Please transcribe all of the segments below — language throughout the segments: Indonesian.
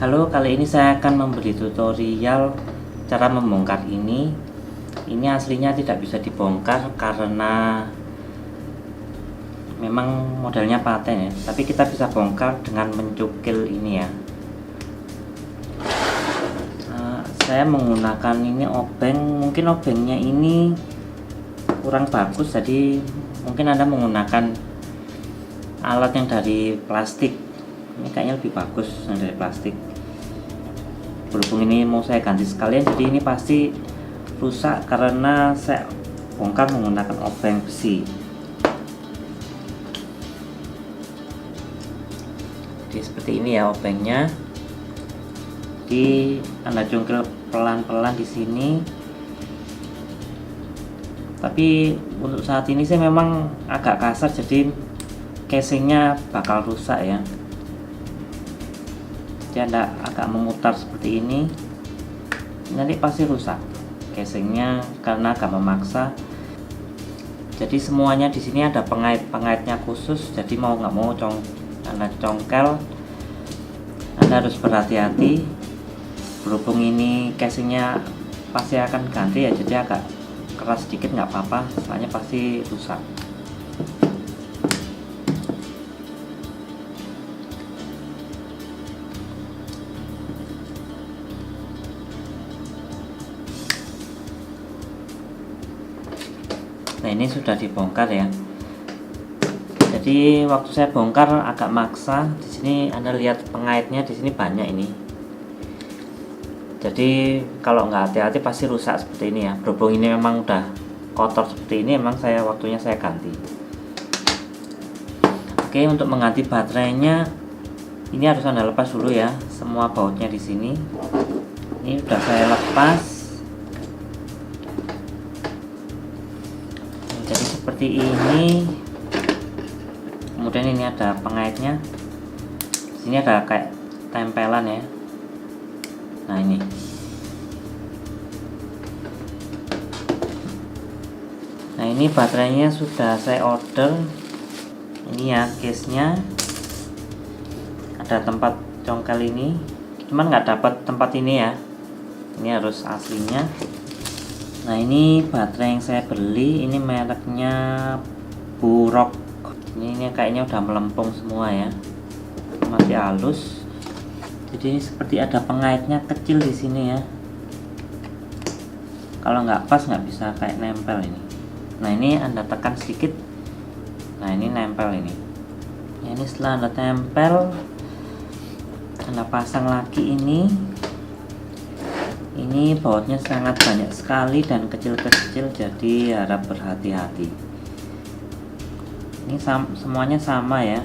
Halo, kali ini saya akan memberi tutorial cara membongkar ini. Ini aslinya tidak bisa dibongkar karena memang modelnya paten ya. Tapi kita bisa bongkar dengan mencukil ini ya. Saya menggunakan ini obeng. Mungkin obengnya ini kurang bagus, jadi mungkin Anda menggunakan alat yang dari plastik. Ini kayaknya lebih bagus yang dari plastik. Berhubung ini mau saya ganti sekalian, jadi ini pasti rusak karena saya bongkar menggunakan obeng besi. Jadi seperti ini ya obengnya. Jadi Anda cungkil pelan-pelan di sini. Tapi untuk saat ini saya memang agak kasar, jadi casingnya bakal rusak ya. Jadi Anda agak memutar seperti ini, nanti pasti rusak casingnya karena agak memaksa. Jadi semuanya di sini ada pengait-pengaitnya khusus, jadi mau nggak mau Anda congkel, Anda harus berhati-hati. Berhubung ini casingnya pasti akan ganti ya, jadi agak keras sedikit nggak apa-apa, soalnya pasti rusak. Nah, ini sudah dibongkar ya. Jadi waktu saya bongkar agak maksa. Di sini Anda lihat pengaitnya di sini banyak ini. Jadi kalau nggak hati-hati pasti rusak seperti ini ya. Berhubung ini memang udah kotor seperti ini, memang waktunya saya ganti. Oke, untuk mengganti baterainya ini harus Anda lepas dulu ya, semua bautnya di sini. Ini sudah saya lepas. Jadi seperti ini. Kemudian ini ada pengaitnya. Sini ada kayak tempelan ya. Nah, ini. Nah, ini baterainya sudah saya order. Ini ya case-nya. Ada tempat congkel ini. Cuman nggak dapat tempat ini ya. Ini harus aslinya. Nah, ini baterai yang saya beli, ini mereknya Burok. Ini kayaknya udah melempung semua ya, masih halus. Jadi ini seperti ada pengaitnya kecil di sini ya. Kalau nggak pas nggak bisa kayak nempel ini. Nah, ini Anda tekan sedikit. Nah, ini nempel ini. Nah, ini setelah Anda tempel, Anda pasang lagi ini. Ini bautnya sangat banyak sekali dan kecil-kecil, jadi harap berhati-hati. Ini semuanya sama ya.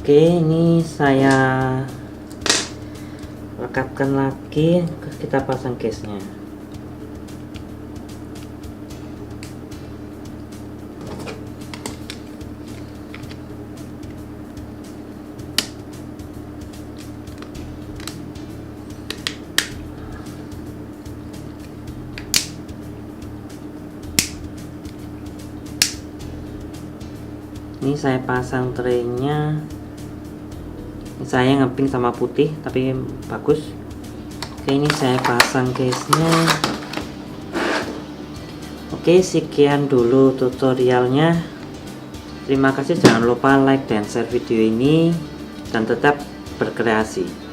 Oke, ini saya rekatkan lagi, kita pasang case-nya. Ini saya pasang tray-nya. Saya ngeping sama putih tapi bagus. Oke, ini saya pasang case nya. Oke, sekian dulu tutorialnya. Terima kasih, jangan lupa like dan share video ini dan tetap berkreasi.